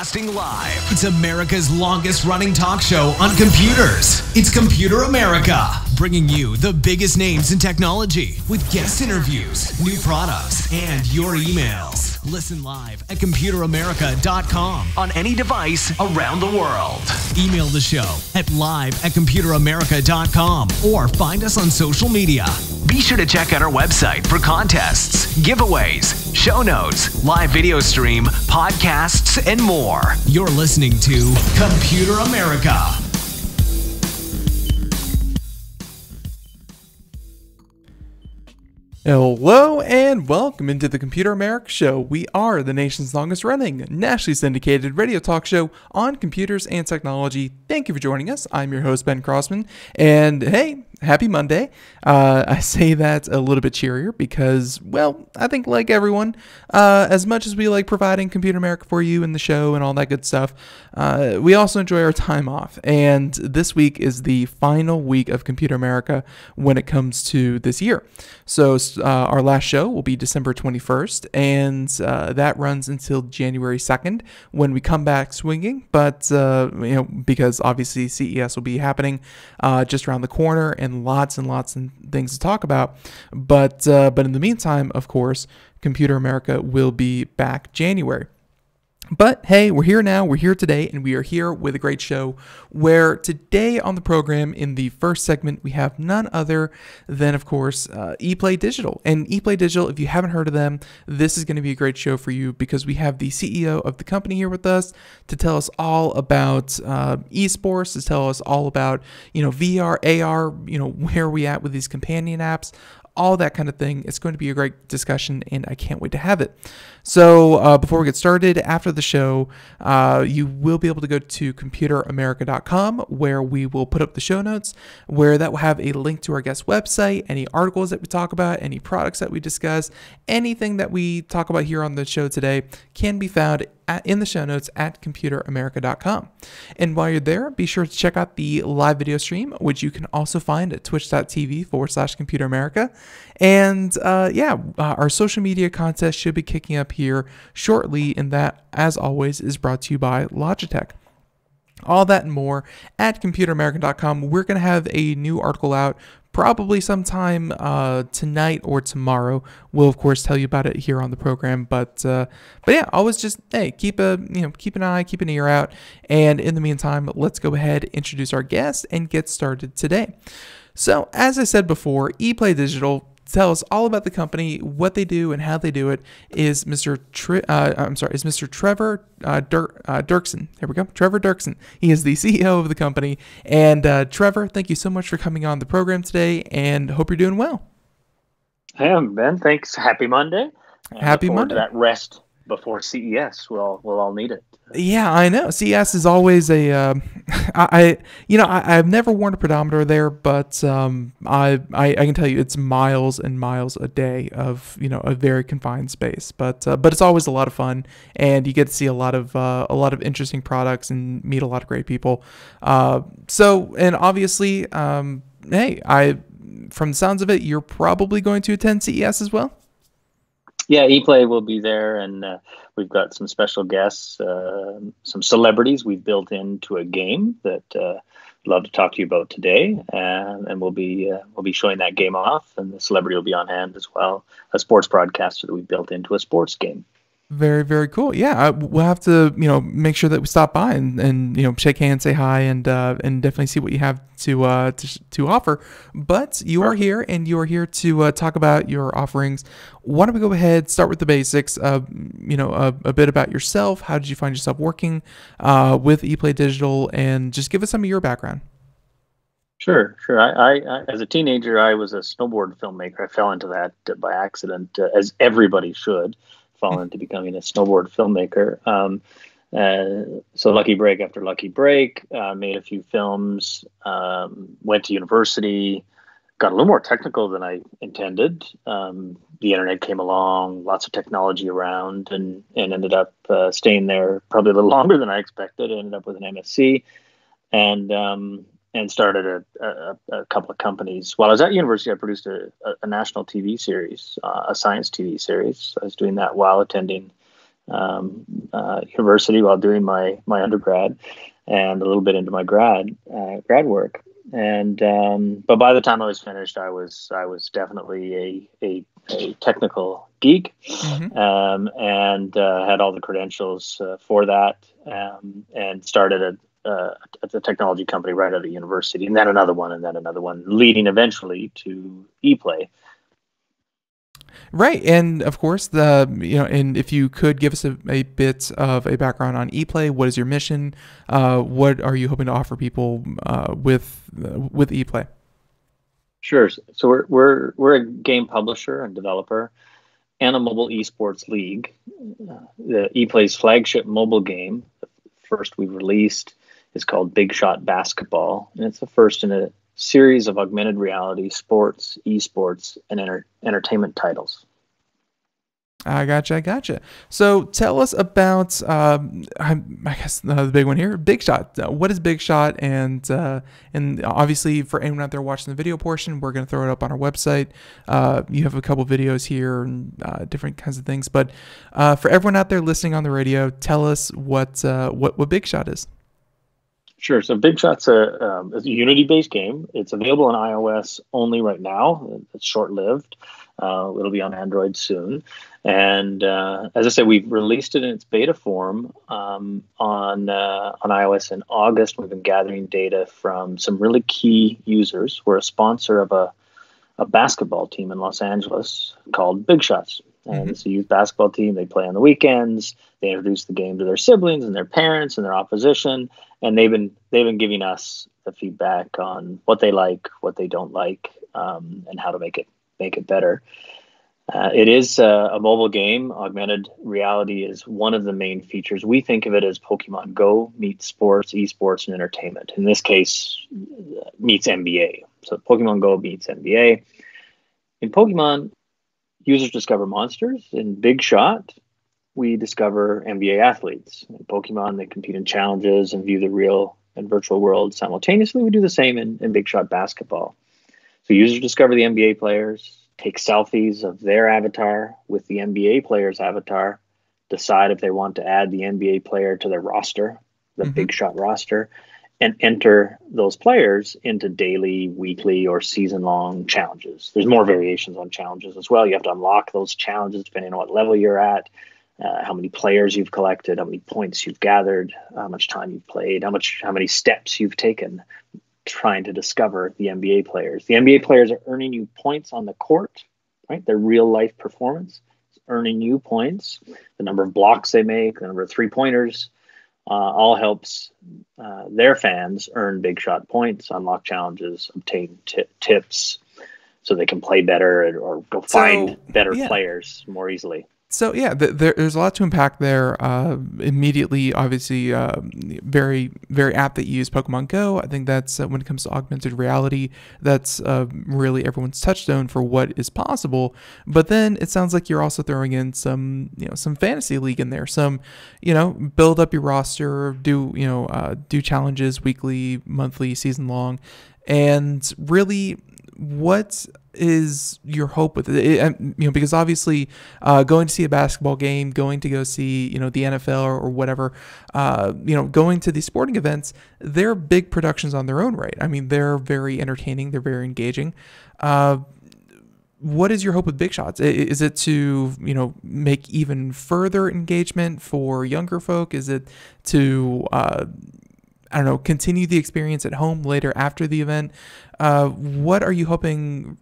Broadcasting live. It's America's longest running talk show on computers. It's Computer America, bringing you the biggest names in technology with guest interviews, new products, and your emails. Listen live at computeramerica.com on any device around the world. Email the show at live@computeramerica.com or find us on social media. Be sure to check out our website for contests, giveaways, show notes, live video stream, podcasts, and more. You're listening to Computer America. Hello and welcome into the Computer America Show. We are the nation's longest running, nationally syndicated radio talk show on computers and technology. Thank you for joining us. I'm your host, Ben Crossman, and hey, happy Monday. I say that a little bit cheerier because, well, I think like everyone, as much as we like providing Computer America for you in the show and all that good stuff, we also enjoy our time off. And this week is the final week of Computer America when it comes to this year. So our last show will be December 21st, and that runs until January 2nd when we come back swinging. But, because obviously CES will be happening just around the corner and lots of things to talk about. But in the meantime, of course, Computer America will be back January. But hey, we're here now, we're here today, and we are here with a great show where today on the program in the first segment, we have none other than, of course, ePlay Digital. And ePlay Digital, if you haven't heard of them, this is going to be a great show for you because we have the CEO of the company here with us to tell us all about esports, to tell us all about, VR, AR, where are we at with these companion apps, all that kind of thing. It's going to be a great discussion, and I can't wait to have it. So before we get started, after the show, you will be able to go to computeramerica.com where we will put up the show notes, where that will have a link to our guest website, any articles that we talk about, any products that we discuss, anything that we talk about here on the show today can be found in the show notes at computeramerica.com. And while you're there, be sure to check out the live video stream, which you can also find at twitch.tv/computeramerica. And our social media contest should be kicking up here shortly, and that, as always, is brought to you by Logitech. All that and more at computeramerica.com. We're going to have a new article out probably sometime tonight or tomorrow. We'll of course tell you about it here on the program. But yeah, always just keep an eye, keep an ear out. And in the meantime, let's go ahead, introduce our guest, and get started today. So as I said before, ePlay Digital. Tell us all about the company, what they do, and how they do it. Is Mr. Trevor Dirksen. There we go, Trevor Dirksen. He is the CEO of the company. And Trevor, thank you so much for coming on the program today, and hope you're doing well. I am, Ben. Thanks. Happy Monday. Happy Monday. That rest before CES. We'll all need it. Yeah, I know. CES is always a. I've never worn a pedometer there, but I can tell you it's miles and miles a day of a very confined space. But it's always a lot of fun, and you get to see a lot of interesting products and meet a lot of great people. And obviously, from the sounds of it, you're probably going to attend CES as well. Yeah, ePlay will be there, and we've got some special guests, some celebrities we've built into a game that I'd love to talk to you about today, and we'll be showing that game off, and the celebrity will be on hand as well, a sports broadcaster that we've built into a sports game. Very, very cool. Yeah, we'll have to, make sure that we stop by and shake hands, say hi, and definitely see what you have to offer. But you are here, and you are here to talk about your offerings. Why don't we go ahead, start with the basics? A bit about yourself. How did you find yourself working with ePlay Digital, and just give us some of your background. Sure. I as a teenager, I was a snowboard filmmaker. I fell into that by accident, as everybody should fall into becoming a snowboard filmmaker. So lucky break after lucky break, made a few films, went to university, got a little more technical than I intended. The internet came along, lots of technology around, and ended up staying there probably a little longer than I expected. I ended up with an MSc and started a couple of companies. While I was at university, I produced a national TV series, a science TV series. I was doing that while attending university while doing my undergrad and a little bit into my grad work. And but by the time I was finished, I was definitely a technical geek, and had all the credentials for that, and started at the technology company right out of university, and then another one, leading eventually to ePlay. Right, and of course, and if you could give us a bit of a background on ePlay, what is your mission? What are you hoping to offer people with ePlay? Sure. So we're a game publisher and developer, and a mobile esports league. The ePlay's flagship mobile game, the first we've released, is called Big Shot Basketball, and it's the first in a series of augmented reality, sports, esports, and entertainment titles. I gotcha. So tell us about, I guess the big one here, Big Shot. What is Big Shot? And obviously for anyone out there watching the video portion, we're going to throw it up on our website. You have a couple videos here and different kinds of things. But for everyone out there listening on the radio, tell us what Big Shot is. Sure. So Big Shot's a Unity-based game. It's available on iOS only right now. It's short-lived. It'll be on Android soon. And as I said, we've released it in its beta form on iOS in August. We've been gathering data from some really key users. We're a sponsor of a basketball team in Los Angeles called Big Shots. And it's a youth basketball team. They play on the weekends. They introduce the game to their siblings and their parents and their opposition. And they've been giving us the feedback on what they like, what they don't like, and how to make it better. It is a mobile game. Augmented reality is one of the main features. We think of it as Pokemon Go meets sports, esports, and entertainment. In this case, meets NBA. So Pokemon Go meets NBA. In Pokemon, users discover monsters. In Big Shot, we discover NBA athletes. In Pokemon, they compete in challenges and view the real and virtual world simultaneously. We do the same in Big Shot basketball. So users discover the NBA players, take selfies of their avatar with the NBA player's avatar, decide if they want to add the NBA player to their roster, the Big Shot roster, and enter those players into daily, weekly, or season-long challenges. There's more variations on challenges as well. You have to unlock those challenges depending on what level you're at, how many players you've collected, how many points you've gathered, how much time you've played, how many steps you've taken trying to discover the NBA players. The NBA players are earning you points on the court, right? Their real-life performance is earning you points. The number of blocks they make, the number of three-pointers, all helps their fans earn Big Shot points, unlock challenges, obtain tips so they can play better or go find better players more easily. So yeah, there's a lot to unpack there. Immediately, obviously, very, very apt that you use Pokemon Go. I think that's when it comes to augmented reality, that's really everyone's touchstone for what is possible. But then it sounds like you're also throwing in some fantasy league in there. Some, build up your roster, do challenges weekly, monthly, season long, and really, what is your hope with it? Because obviously going to see a basketball game, going to go see, the NFL or whatever, going to these sporting events, they're big productions on their own right. I mean, they're very entertaining. They're very engaging. What is your hope with Big Shots? Is it to, make even further engagement for younger folk? Is it to, continue the experience at home later after the event? What are you hoping,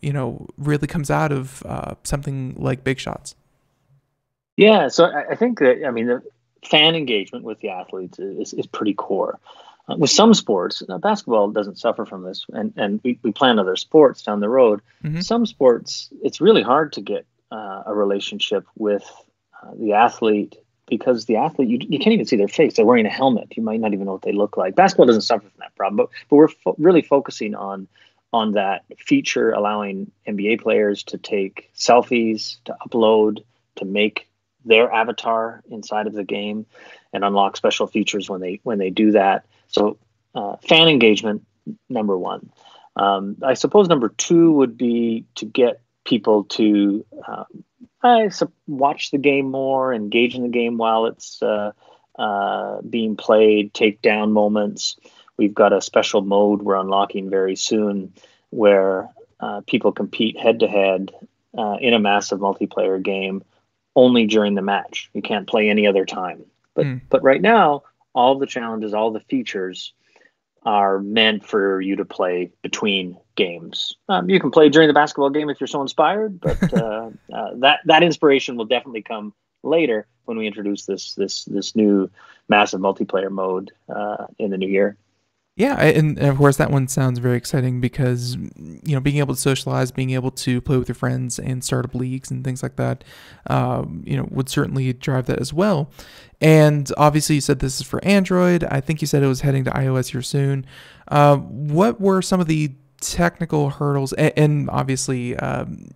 really comes out of something like Big Shots? Yeah, so I think that, the fan engagement with the athletes is pretty core. With some sports, basketball doesn't suffer from this, and we plan other sports down the road. Some sports, it's really hard to get a relationship with the athlete, because the athlete, you can't even see their face. They're wearing a helmet. You might not even know what they look like. Basketball doesn't suffer from that problem, but we're really focusing on that feature, allowing NBA players to take selfies, to upload, to make their avatar inside of the game, and unlock special features when they do that. So fan engagement, number one. I suppose number two would be to get people to watch the game more, engage in the game while it's being played, take down moments. We've got a special mode we're unlocking very soon where people compete head-to-head in a massive multiplayer game only during the match. You can't play any other time. But right now, all the challenges, all the features are meant for you to play between games. You can play during the basketball game if you're so inspired, but that inspiration will definitely come later when we introduce this new massive multiplayer mode in the new year. Yeah, and of course that one sounds very exciting because, you know, being able to socialize, being able to play with your friends and start up leagues and things like that, you know, would certainly drive that as well. And obviously you said this is for Android. I think you said it was heading to iOS here soon. What were some of the technical hurdles? And obviously,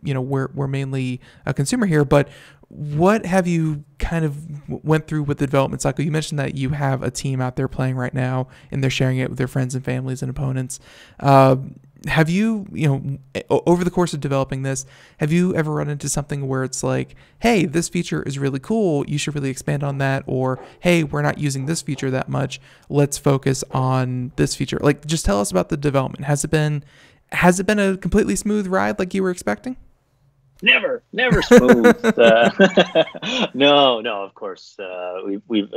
you know, we're mainly a consumer here, but what have you kind of went through with the development cycle? You mentioned that you have a team out there playing right now and they're sharing it with their friends and families and opponents. Have you, you know, over the course of developing this, have you ever run into something where it's like, hey, this feature is really cool, you should really expand on that, or hey, we're not using this feature that much, let's focus on this feature? Like, just tell us about the development. Has it been a completely smooth ride like you were expecting? Never smooth. No, of course. We've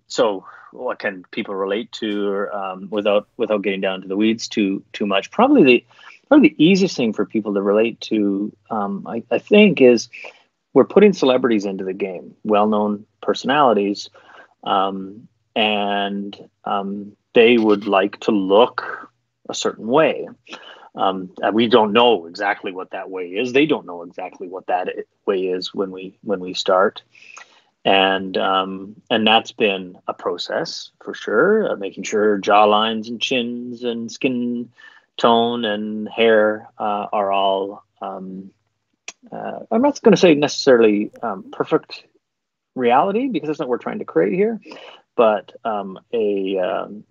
so what can people relate to without getting down to the weeds too much? Probably the easiest thing for people to relate to, I think, is we're putting celebrities into the game, well-known personalities, and they would like to look a certain way. We don't know exactly what that way is. They don't know exactly what that way is when we start, and that's been a process for sure. Making sure jaw lines and chins and skin tone and hair are all. I'm not going to say necessarily perfect reality, because that's not what we're trying to create here, but pleasing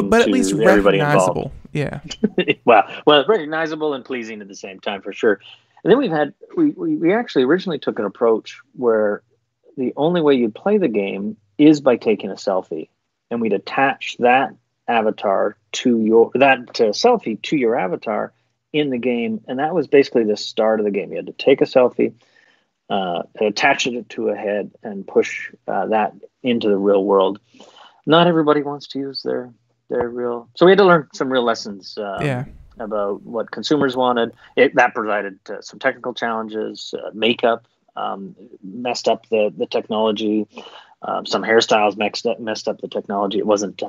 but at least to everybody recognizable. involved. Yeah. well, recognizable and pleasing at the same time, for sure. And then we actually originally took an approach where the only way you'd play the game is by taking a selfie, and we'd attach that avatar to selfie to your avatar in the game, and that was basically the start of the game. You had to take a selfie, attach it to a head, and push that into the real world. Not everybody wants to use their real, so we had to learn some real lessons about what consumers wanted. That provided some technical challenges. Makeup messed up the technology. Some hairstyles messed up the technology. It wasn't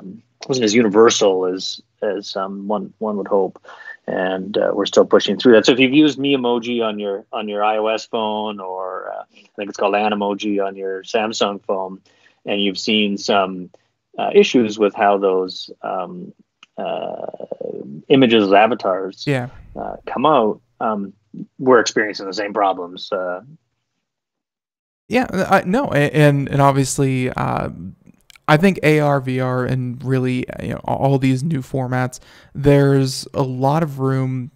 as universal as one would hope. And we're still pushing through that. So if you've used Me emoji on your iOS phone, or I think it's called Animoji on your Samsung phone, and you've seen some issues with how those images of avatars come out, we're experiencing the same problems. And obviously, I think AR, VR, and really, you know, all these new formats, there's a lot of room.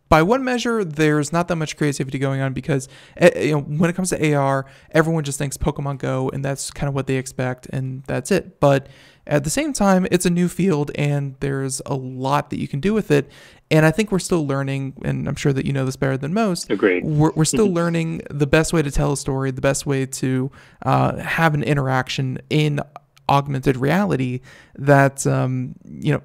By one measure, there's not that much creativity going on because, you know, when it comes to AR, everyone just thinks Pokemon Go, and that's kind of what they expect, and that's it. But at the same time, it's a new field, and there's a lot that you can do with it. And I think we're still learning, and I'm sure that you know this better than most. Agreed. We're still learning the best way to tell a story, the best way to have an interaction in augmented reality that, you know,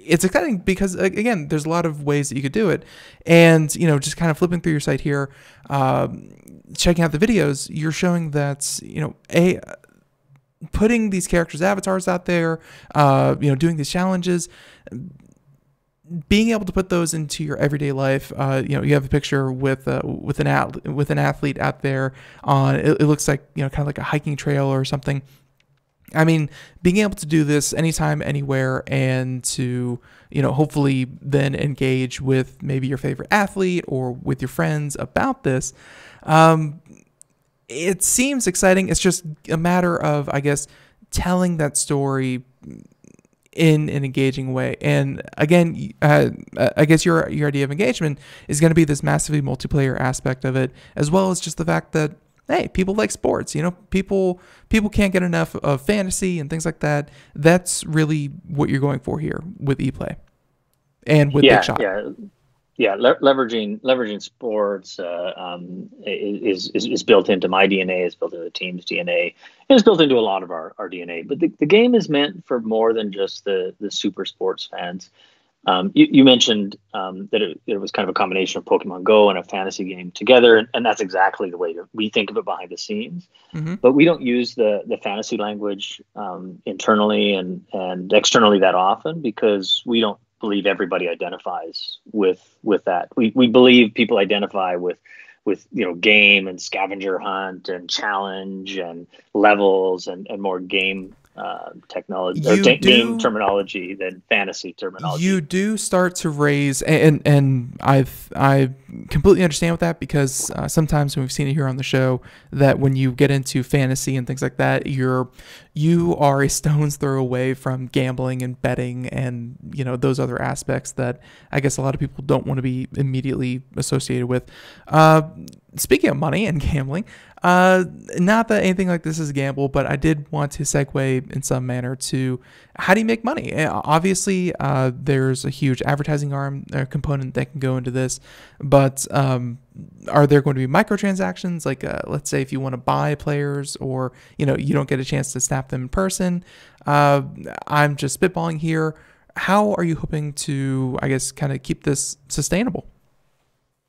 it's exciting because, again, there's a lot of ways that you could do it. And, you know, just kind of flipping through your site here, checking out the videos, you're showing that, you know, putting these characters' avatars out there, you know, doing these challenges, being able to put those into your everyday life. You know, you have a picture with an athlete out there on, it looks like, you know, kind of like a hiking trail or something. I mean, being able to do this anytime, anywhere, and to, you know, hopefully then engage with maybe your favorite athlete or with your friends about this, it seems exciting. It's just a matter of, I guess, telling that story in an engaging way. And again, I guess your idea of engagement is going to be this massively multiplayer aspect of it, as well as just the fact that, hey, people like sports. People can't get enough of fantasy and things like that. That's really what you're going for here with ePlay and with Big Shot. Leveraging sports is built into my DNA, is built into the team's DNA, and it's built into a lot of our DNA. But the game is meant for more than just the super sports fans. You mentioned that it was kind of a combination of Pokemon Go and a fantasy game together, and that's exactly the way we think of it behind the scenes. Mm-hmm. But we don't use the fantasy language internally and externally that often, because we don't believe everybody identifies with that. We believe people identify with game and scavenger hunt and challenge and levles and more game technology game terminology than fantasy terminology. You do start to raise, and I completely understand with that, because sometimes when we've seen it here on the show, that when you get into fantasy and things like that, you are a stone's throw away from gambling and betting and those other aspects that I guess a lot of people don't want to be immediately associated with. Speaking of money and gambling, not that anything like this is a gamble, but I did want to segue in some manner to how do you make money? Obviously, there's a huge advertising arm component that can go into this, but are there going to be microtransactions? Like, let's say if you want to buy players, or you don't get a chance to snap them in person. I'm just spitballing here. How are you hoping to, I guess, kind of keep this sustainable?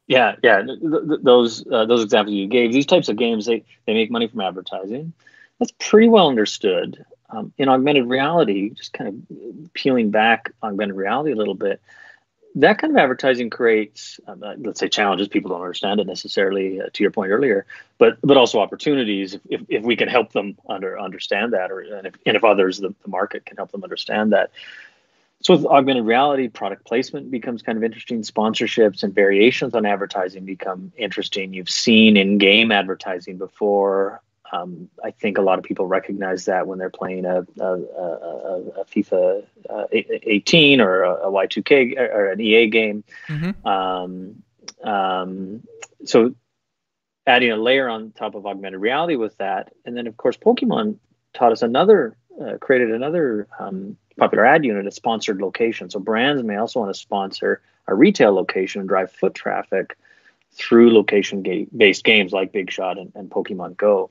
Yeah. Those examples you gave, these types of games, they make money from advertising. That's pretty well understood. In augmented reality, just kind of peeling back augmented reality a little bit, that kind of advertising creates, let's say, challenges. People don't understand it necessarily, to your point earlier, but also opportunities if we can help them understand that, and if others, the market, can help them understand that. So with augmented reality, product placement becomes kind of interesting. Sponsorships and variations on advertising become interesting. You've seen in-game advertising before. I think a lot of people recognize that when they're playing a FIFA 18 or a Y2K or an EA game. Mm-hmm. So adding a layer on top of augmented reality with that, and then of course Pokemon taught us created another popular ad unit, a sponsored location. So brands may also want to sponsor a retail location and drive foot traffic through location-based games like Big Shot and Pokemon Go.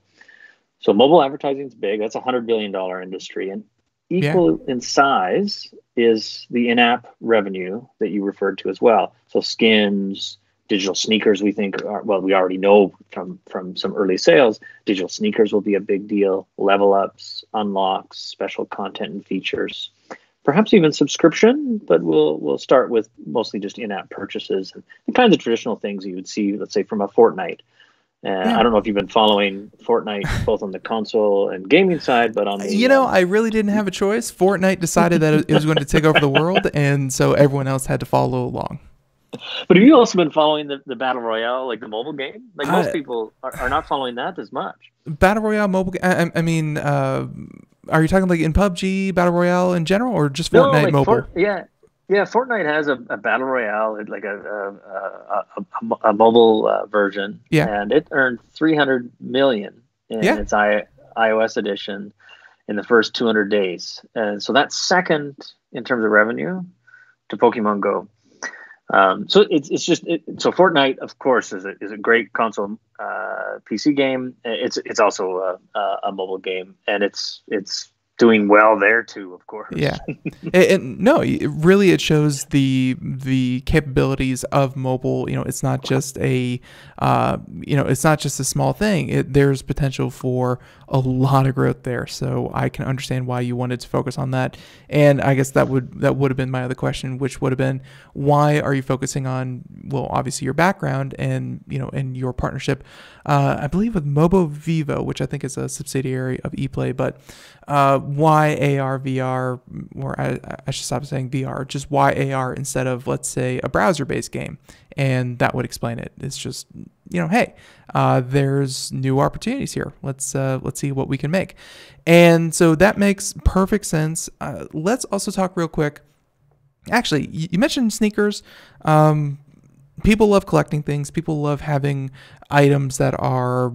So mobile advertising is big. That's a $100 billion industry. And equal in size is the in-app revenue that you referred to as well. So skins, digital sneakers, we think we already know from some early sales, digital sneakers will be a big deal. Level ups, unlocks, special content and features, perhaps even subscription, but we'll start with mostly just in-app purchases and the kinds of traditional things you would see, let's say, from a Fortnite. I don't know if you've been following Fortnite both on the console and gaming side, but on the I really didn't have a choice. Fortnite decided that it was going to take over the world, and so everyone else had to follow along. But have you also been following the Battle Royale, like the mobile game? Like most people are not following that as much. Battle Royale mobile. I mean, are you talking like in PUBG, Battle Royale in general, or just Fortnite mobile? Yeah. Fortnite has a Battle Royale, like a mobile version, and it earned $300 million in its iOS edition in the first 200 days, and so that's second in terms of revenue to Pokemon Go. So so Fortnite, of course, is a great console PC game. It's also a mobile game, and it's doing well there too, of course. Yeah, it shows the capabilities of mobile. It's not just a small thing. There's potential for a lot of growth there. So I can understand why you wanted to focus on that. And I guess that would have been my other question, which would have been, why are you focusing on, well, obviously your background and and your partnership, I believe with Mobo Vivo, which I think is a subsidiary of ePlay, but why AR, VR, or I should stop saying VR, just why AR instead of, let's say, a browser-based game? And that would explain it. It's just, hey, there's new opportunities here. Let's see what we can make. And so that makes perfect sense. Let's also talk real quick. Actually, you mentioned sneakers. People love collecting things. People love having items that are,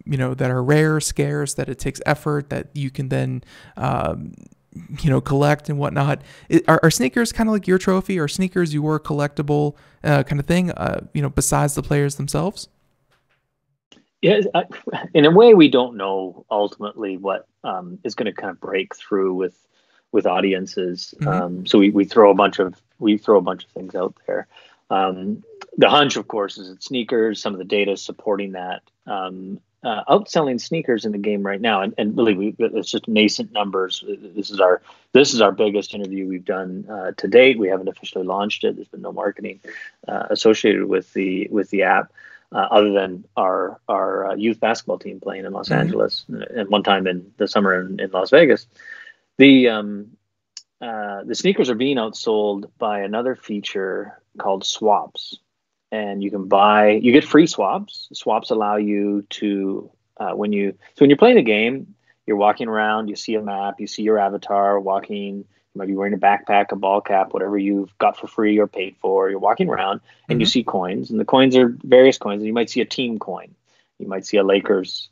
that are rare, scarce, that it takes effort, that you can then, collect and whatnot. Are sneakers kind of like your trophy? Are sneakers your collectible kind of thing, besides the players themselves? Yeah, in a way, we don't know ultimately what is going to kind of break through with audiences. Mm-hmm. So we throw a bunch of things out there. The hunch, of course, is that sneakers. Some of the data is supporting that. Outselling sneakers in the game right now, and really, it's just nascent numbers. This is our biggest interview we've done to date. We haven't officially launched it. There's been no marketing associated with the app, other than our youth basketball team playing in Los Angeles, and one time in the summer in Las Vegas. The sneakers are being outsold by another feature called swaps. And you get free swaps. Swaps allow you to, when you're playing a game, you're walking around, you see a map, you see your avatar walking, you might be wearing a backpack, a ball cap, whatever you've got for free or paid for. You're walking around and you see coins, and the coins are various coins. And you might see a team coin. You might see a Lakers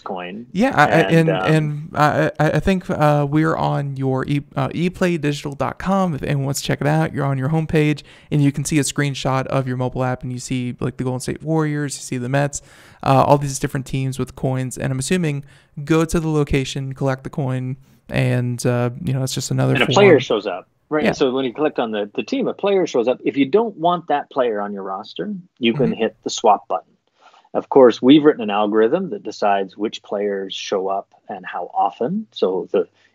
coin. Yeah, I think we're on your ePlaydigital.com. If anyone wants to check it out, you're on your homepage, and you can see a screenshot of your mobile app, and you see like the Golden State Warriors, you see the Mets, all these different teams with coins. And I'm assuming go to the location, collect the coin, and it's just another. And a player shows up. Right. Yeah. So when you click on the team, a player shows up. If you don't want that player on your roster, you can hit the swap button. Of course, we've written an algorithm that decides which players show up and how often. So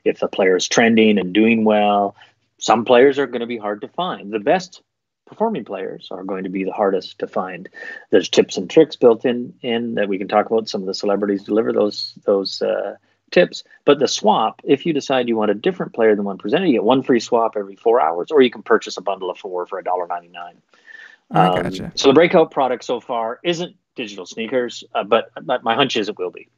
if the player is trending and doing well, some players are going to be hard to find. The best performing players are going to be the hardest to find. There's tips and tricks built in that we can talk about. Some of the celebrities deliver those tips. But the swap, if you decide you want a different player than one presented, you get one free swap every 4 hours, or you can purchase a bundle of 4 for $1.99. I gotcha. So the breakout product so far isn't digital sneakers, but my hunch is it will be.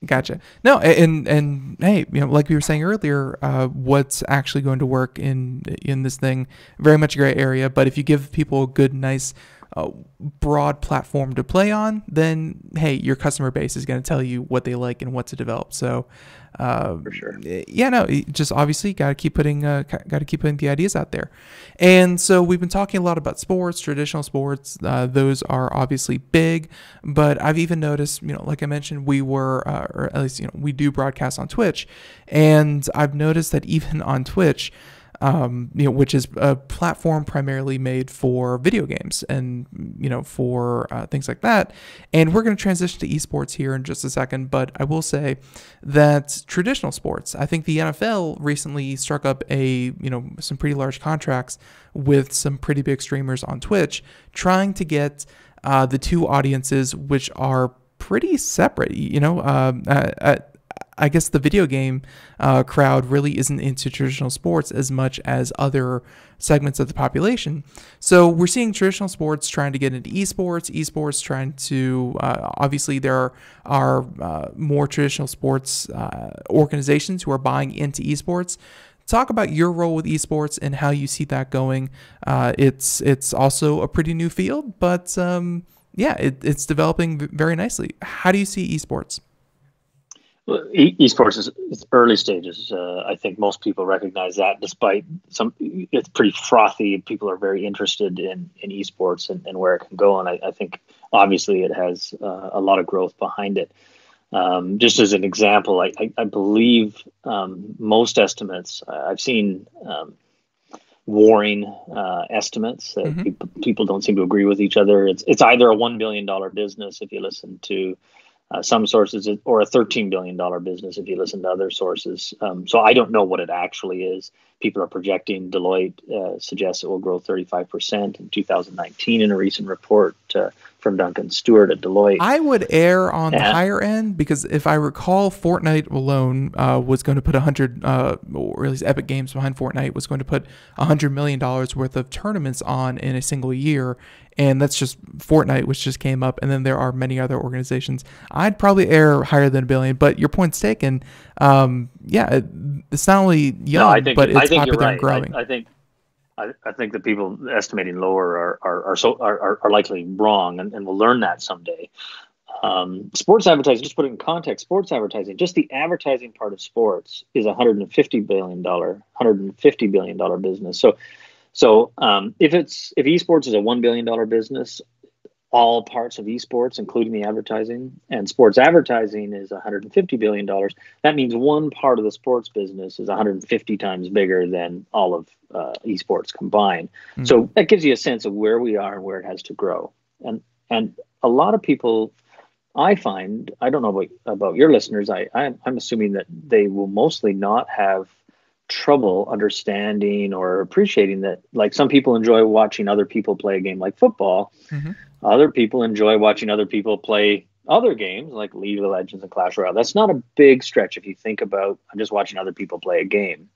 Gotcha. No, and hey, like we were saying earlier, what's actually going to work in this thing, very much a gray area. But if you give people a good, nice, broad platform to play on, then hey, your customer base is going to tell you what they like and what to develop. So, for sure. Yeah, no, just obviously got to keep putting the ideas out there. And so we've been talking a lot about sports, traditional sports. Those are obviously big, but I've even noticed, like I mentioned, we were, or at least, we do broadcast on Twitch, and I've noticed that even on Twitch, which is a platform primarily made for video games and, for things like that. And we're going to transition to esports here in just a second. But I will say that traditional sports, I think the NFL recently struck up some pretty large contracts with some pretty big streamers on Twitch, trying to get the two audiences, which are pretty separate. I guess the video game crowd really isn't into traditional sports as much as other segments of the population. So we're seeing traditional sports trying to get into esports trying to, obviously there are more traditional sports organizations who are buying into esports. Talk about your role with esports and how you see that going. It's also a pretty new field, but it's developing very nicely. How do you see esports? Well, esports is early stages. I think most people recognize that, despite it's pretty frothy. People are very interested in esports and where it can go. And I think obviously it has a lot of growth behind it. Just as an example, I believe most estimates, I've seen warring estimates. People don't seem to agree with each other. It's either a $1 billion business if you listen to some sources, or a $13 billion business if you listen to other sources. So I don't know what it actually is. People are projecting, Deloitte suggests it will grow 35% in 2019 in a recent report. from Duncan Stewart at Deloitte. I would err on the higher end, because if I recall, Fortnite alone was going to put 100, or at least Epic Games behind Fortnite was going to put $100 million worth of tournaments on in a single year. And that's just Fortnite, which just came up. And then there are many other organizations. I'd probably err higher than $1 billion, but your point's taken. It's not only young, but it's popular and growing. I think the people estimating lower are likely wrong, and we'll learn that someday. Sports advertising, just put it in context, sports advertising, just the advertising part of sports is $150 billion business. So if esports is a $1 billion business, all parts of esports, including the advertising, and sports advertising is $150 billion, that means one part of the sports business is 150 times bigger than all of esports combined. Mm-hmm. So that gives you a sense of where we are and where it has to grow. And a lot of people, I find, I don't know about your listeners, I'm assuming that they will mostly not have trouble understanding or appreciating that, like, some people enjoy watching other people play a game like football. Mm-hmm. Other people enjoy watching other people play other games like League of Legends and Clash Royale. That's not a big stretch if you think about, I'm just watching other people play a game.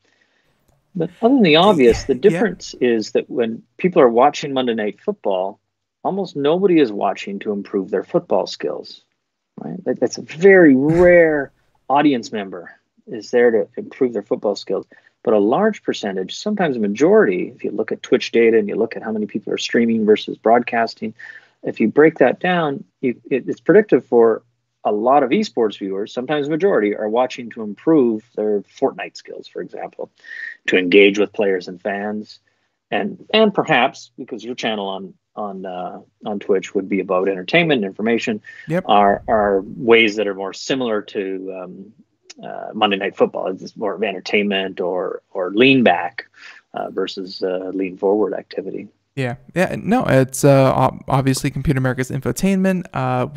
But other than the obvious, the difference is that when people are watching Monday Night Football, almost nobody is watching to improve their football skills. Right? That's a very rare audience member is there to improve their football skills. But a large percentage, sometimes a majority, if you look at Twitch data and you look at how many people are streaming versus broadcasting, if you break that down, it's predictive for a lot of esports viewers, sometimes a majority, are watching to improve their Fortnite skills, for example, to engage with players and fans. And perhaps, because your channel on Twitch would be about entertainment and information, are ways that are more similar to Monday Night Football. It's more of entertainment or lean back versus lean forward activity. No, it's obviously Computer America's infotainment.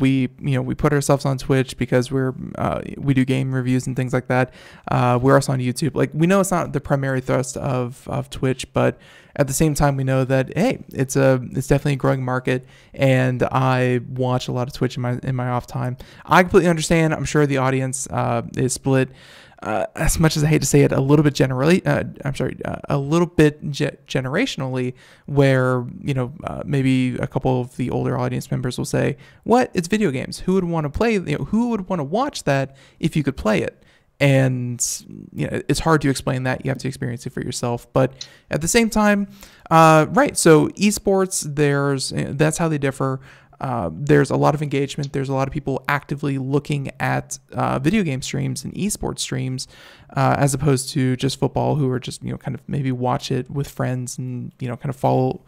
We put ourselves on Twitch because we do game reviews and things like that. We're also on YouTube. Like, we know it's not the primary thrust of Twitch, but at the same time, we know that, hey, it's definitely a growing market, and I watch a lot of Twitch in my off time. I completely understand. I'm sure the audience is split. As much as I hate to say it, a little bit generationally, where maybe a couple of the older audience members will say, "What? It's video games. Who would want to play? Who would want to watch that if you could play it?" And it's hard to explain that. You have to experience it for yourself. But at the same time, right? So esports, that's how they differ. There's a lot of engagement. There's a lot of people actively looking at video game streams and esports streams, as opposed to just football, who are just kind of maybe watch it with friends and kind of follow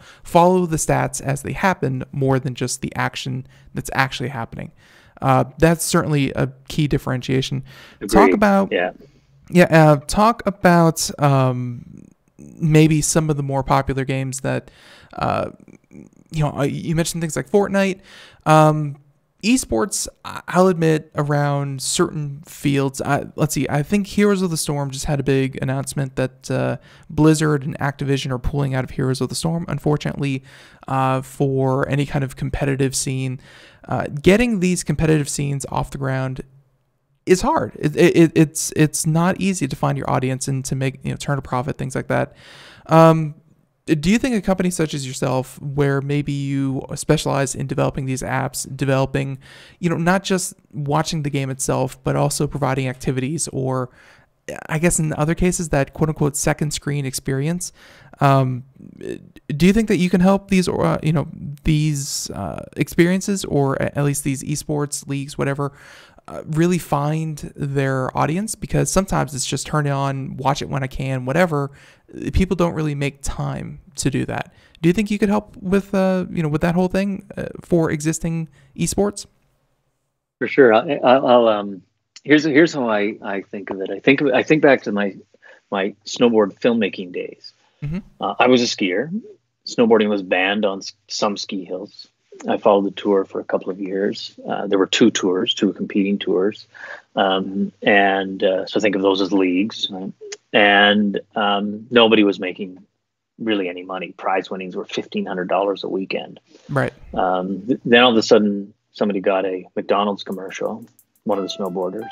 the stats as they happen more than just the action that's actually happening. That's certainly a key differentiation. Agreed. Talk about maybe some of the more popular games that you mentioned things like Fortnite. Esports, I'll admit, around certain fields. Let's see. I think Heroes of the Storm just had a big announcement that Blizzard and Activision are pulling out of Heroes of the Storm. Unfortunately, for any kind of competitive scene, getting these competitive scenes off the ground is hard. It's not easy to find your audience and to make turn a profit, things like that. Do you think a company such as yourself, where maybe you specialize in developing these apps, developing, not just watching the game itself, but also providing activities, or I guess in other cases, that quote unquote second screen experience, do you think that you can help these experiences, or at least these esports leagues, whatever, really find their audience? Because sometimes it's just turn it on, watch it when I can, whatever. People don't really make time to do that. Do you think you could help with with that whole thing for existing esports? For sure. Here's how I think of it. I think back to my snowboard filmmaking days. Mm-hmm. I was a skier. Snowboarding was banned on some ski hills. I followed the tour for a couple of years. There were two competing tours. So think of those as leagues. Right? And nobody was making really any money. Prize winnings were $1,500 a weekend. Right. Then all of a sudden, somebody got a McDonald's commercial, one of the snowboarders.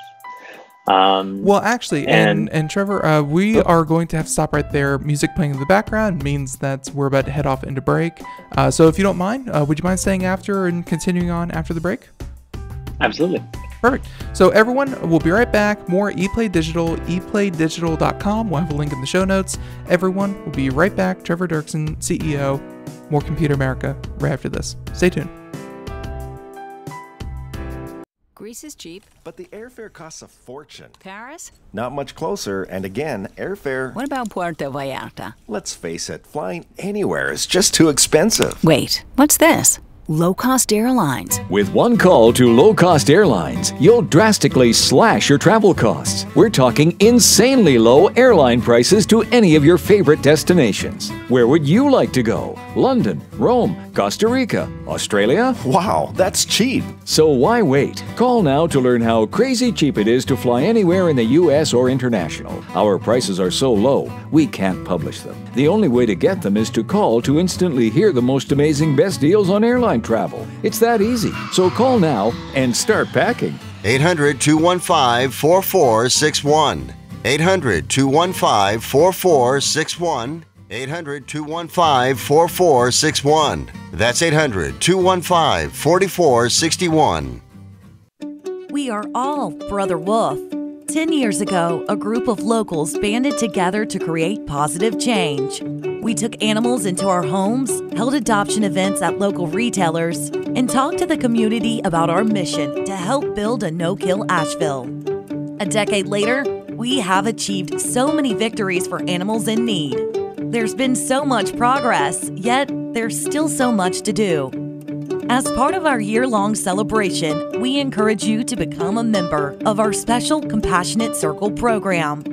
Well, actually, and Trevor, we are going to have to stop right there. Music playing in the background means that we're about to head off into break. So if you don't mind, would you mind staying after and continuing on after the break? Absolutely. Perfect. So everyone, we'll be right back. More ePlay Digital, eplaydigital.com. We'll have a link in the show notes. Everyone, we'll be right back. Trevor Dirksen, CEO, more Computer America, right after this. Stay tuned. Greece is cheap. But the airfare costs a fortune. Paris? Not much closer, and again, airfare... What about Puerto Vallarta? Let's face it, flying anywhere is just too expensive. Wait, what's this? Low-cost airlines. With one call to low-cost airlines, you'll drastically slash your travel costs. We're talking insanely low airline prices to any of your favorite destinations. Where would you like to go? London, Rome, Costa Rica, Australia? Wow, that's cheap. So why wait? Call now to learn how crazy cheap it is to fly anywhere in the U.S. or international. Our prices are so low, we can't publish them. The only way to get them is to call to instantly hear the most amazing best deals on airline travel. It's that easy. So call now and start packing. 800-215-4461. 800-215-4461. 800-215-4461. That's 800-215-4461. We are all Brother Wolf. 10 years ago, a group of locals banded together to create positive change. We took animals into our homes, held adoption events at local retailers, and talked to the community about our mission to help build a no-kill Asheville. A decade later, we have achieved so many victories for animals in need. There's been so much progress, yet there's still so much to do. As part of our year-long celebration, we encourage you to become a member of our special Compassionate Circle program.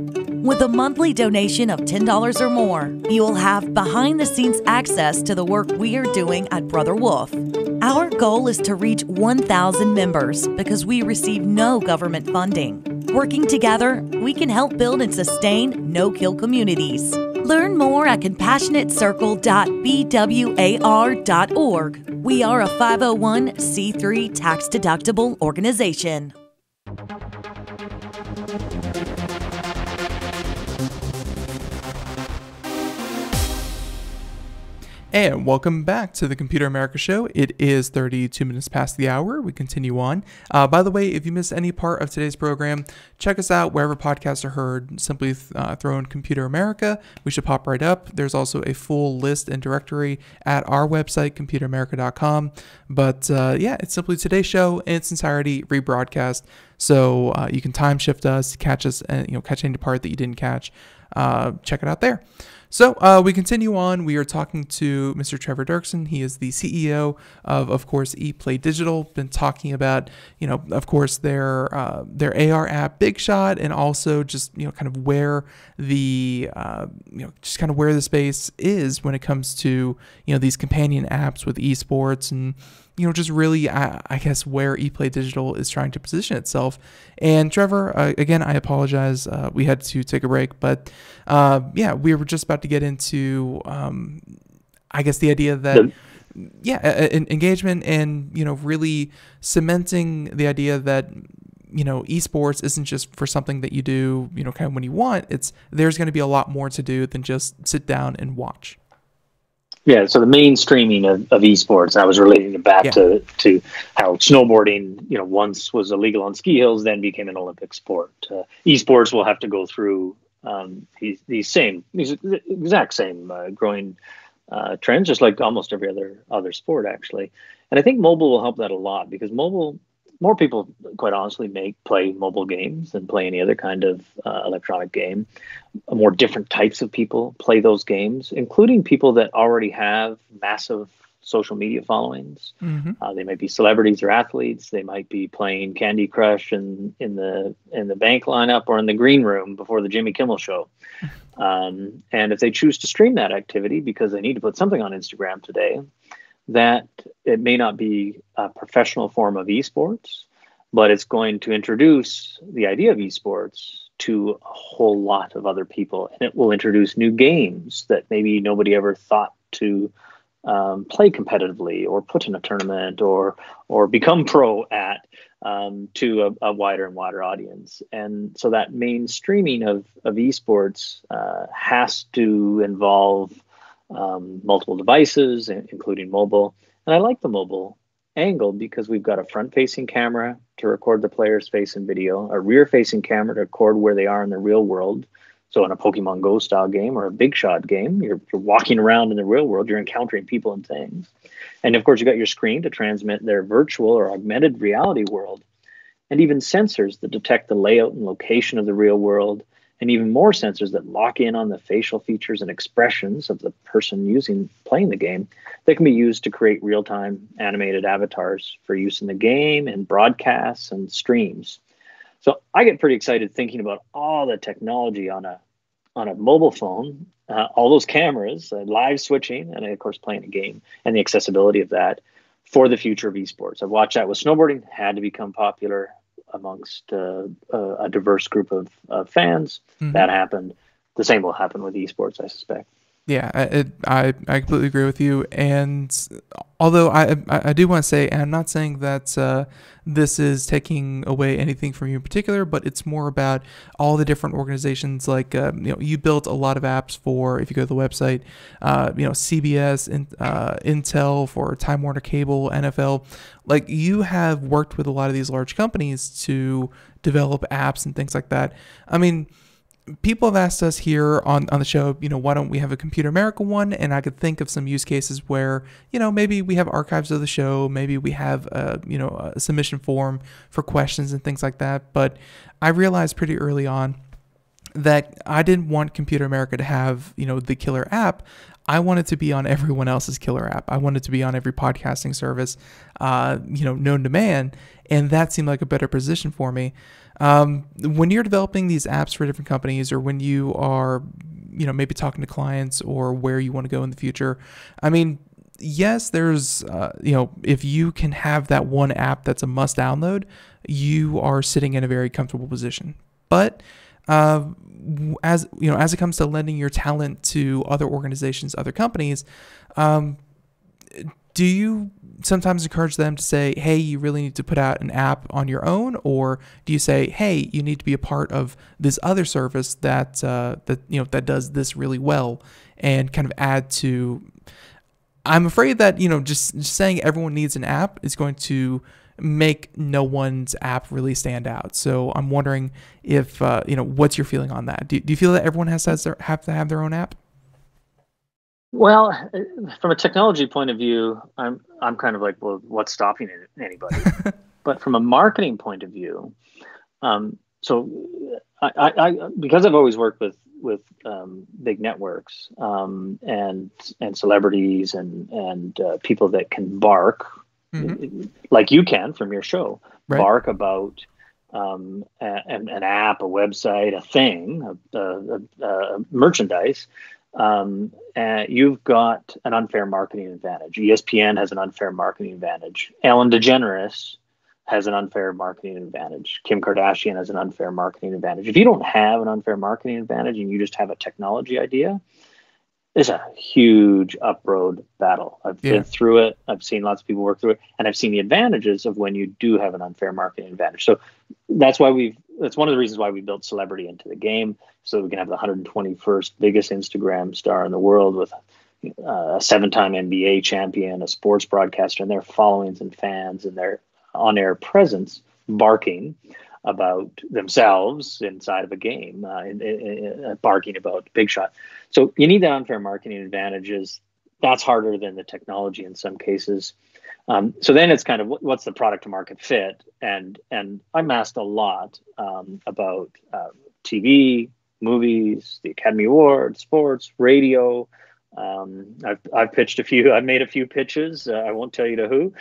With a monthly donation of $10 or more, you will have behind-the-scenes access to the work we are doing at Brother Wolf. Our goal is to reach 1,000 members because we receive no government funding. Working together, we can help build and sustain no-kill communities. Learn more at compassionatecircle.bwar.org. We are a 501c3 tax-deductible organization. And welcome back to the Computer America Show. It is 32 minutes past the hour. We continue on. By the way, if you missed any part of today's program, check us out wherever podcasts are heard. Simply throw in Computer America. We should pop right up. There's also a full list and directory at our website, computeramerica.com. But yeah, it's simply today's show in its entirety rebroadcast. So you can time shift us, catch us, and catch any part that you didn't catch. Check it out there. So we continue on. We are talking to Mr. Trevor Dirksen. He is the CEO of course, ePlay Digital. Been talking about, of course, their AR app, Big Shot, and also just kind of where the just kind of where the space is when it comes to these companion apps with esports and just really, I guess, where ePlay Digital is trying to position itself. And Trevor, again, I apologize. We had to take a break, but yeah, we were just about to get into, I guess, the idea that, engagement and, really cementing the idea that, esports isn't just for something that you do, kind of when you want. There's going to be a lot more to do than just sit down and watch. Yeah, so the mainstreaming of esports, I was relating it back to how snowboarding, once was illegal on ski hills, then became an Olympic sport. Esports will have to go through these exact same growing trends, just like almost every other sport, actually. And I think mobile will help that a lot because more people, quite honestly, play mobile games than play any other kind of electronic game. More different types of people play those games, including people that already have massive social media followings. Mm-hmm. They might be celebrities or athletes. They might be playing Candy Crush in the bank lineup or in the green room before the Jimmy Kimmel show. And if they choose to stream that activity because they need to put something on Instagram today, that it may not be a professional form of esports, but it's going to introduce the idea of esports to a whole lot of other people, and it will introduce new games that maybe nobody ever thought to play competitively or put in a tournament or become pro at, to a wider and wider audience. And so that mainstreaming of esports has to involve multiple devices, including mobile. And I like the mobile angle because we've got a front-facing camera to record the player's face and video, a rear-facing camera to record where they are in the real world. So in a Pokemon Go style game or a Big Shot game, you're walking around in the real world, you're encountering people and things. And of course, you've got your screen to transmit their virtual or augmented reality world, and even sensors that detect the layout and location of the real world, and even more sensors that lock in on the facial features and expressions of the person playing the game that can be used to create real-time animated avatars for use in the game and broadcasts and streams. So I get pretty excited thinking about all the technology on a mobile phone, all those cameras, live switching, and of course playing a game, and the accessibility of that for the future of esports. I've watched that with snowboarding, had to become popular amongst a diverse group of fans. Mm-hmm. That happened. The same will happen with esports, I suspect. Yeah, I completely agree with you. And although I do want to say, and I'm not saying that this is taking away anything from you in particular, but it's more about all the different organizations. Like you built a lot of apps for, if you go to the website, CBS, Intel, for Time Warner Cable, NFL. Like, you have worked with a lot of these large companies to develop apps and things like that. I mean, people have asked us here on the show, why don't we have a Computer America one? And I could think of some use cases where, maybe we have archives of the show, maybe we have a submission form for questions and things like that. But I realized pretty early on that I didn't want Computer America to have, the killer app. I wanted to be on everyone else's killer app. I wanted to be on every podcasting service, known to man. And that seemed like a better position for me. When you're developing these apps for different companies, or when you are, maybe talking to clients or where you want to go in the future, I mean, yes, there's, if you can have that one app that's a must download, you are sitting in a very comfortable position. But as it comes to lending your talent to other organizations, other companies, do you sometimes encourage them to say, hey, you really need to put out an app on your own? Or do you say, hey, you need to be a part of this other service that does this really well, and kind of add to... I'm afraid that, just saying everyone needs an app is going to make no one's app really stand out. So I'm wondering if, what's your feeling on that? Do you feel that everyone have to have their own app? Well, from a technology point of view, I'm kind of like, well, what's stopping anybody? But from a marketing point of view, so I because I've always worked with big networks and celebrities and people that can bark, mm-hmm. like you can from your show, right. Bark about an app, a website, a thing, a merchandise. You've got an unfair marketing advantage. ESPN has an unfair marketing advantage. Ellen DeGeneres has an unfair marketing advantage. Kim Kardashian has an unfair marketing advantage. If you don't have an unfair marketing advantage and you just have a technology idea, it's a huge up-road battle. I've been through it. I've seen lots of people work through it, and I've seen the advantages of when you do have an unfair marketing advantage. So that's why that's one of the reasons why we built celebrity into the game, so we can have the 121st biggest Instagram star in the world with a 7-time NBA champion, a sports broadcaster, and their followings and fans and their on-air presence barking about themselves inside of a game, barking about Big Shot. So you need that unfair marketing advantages. That's harder than the technology in some cases. So then it's kind of what's the product to market fit? And I'm asked a lot about TV, movies, the Academy Awards, sports, radio. I've pitched a few. I've made a few pitches. I won't tell you to who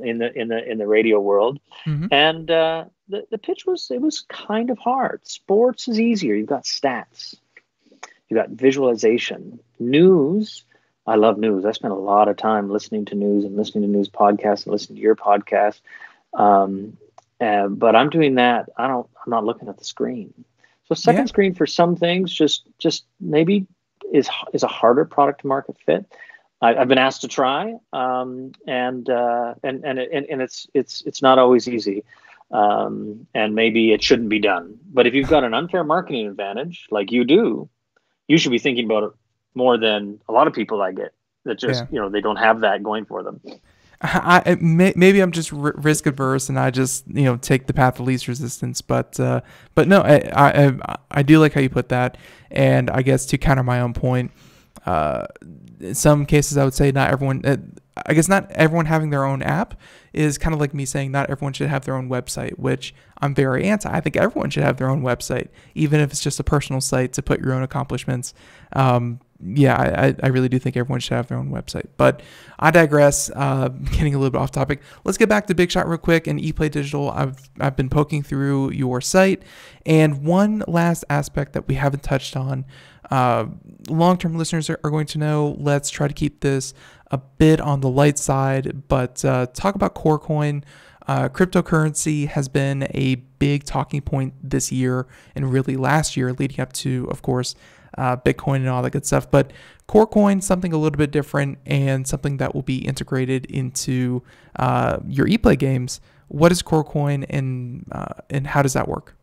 in the radio world. Mm-hmm. And the pitch was kind of hard. Sports is easier. You've got stats. You've got visualization. News. I love news. I spent a lot of time listening to news and listening to news podcasts and listening to your podcast. But I'm doing that. I'm not looking at the screen. So second screen for some things just maybe is a harder product to market fit. I've been asked to try, and it's not always easy, and maybe it shouldn't be done. But if you've got an unfair marketing advantage like you do, you should be thinking about it more than a lot of people I get that just they don't have that going for them. Maybe I'm just risk adverse and I just take the path of least resistance, but no, I do like how you put that, and I guess to counter my own point, in some cases I would say not everyone having their own app is kind of like me saying not everyone should have their own website, which I'm very anti. I think everyone should have their own website, even if it's just a personal site to put your own accomplishments. I really do think everyone should have their own website, but I digress. Getting a little bit off topic. Let's get back to Big Shot real quick and ePlay Digital. I've been poking through your site, and one last aspect that we haven't touched on, long-term listeners are going to know. Let's try to keep this a bit on the light side, but talk about CoreCoin. Cryptocurrency has been a big talking point this year and really last year, leading up to, of course, Bitcoin and all that good stuff. But CoreCoin, something a little bit different and something that will be integrated into your ePlay games. What is CoreCoin, and how does that work?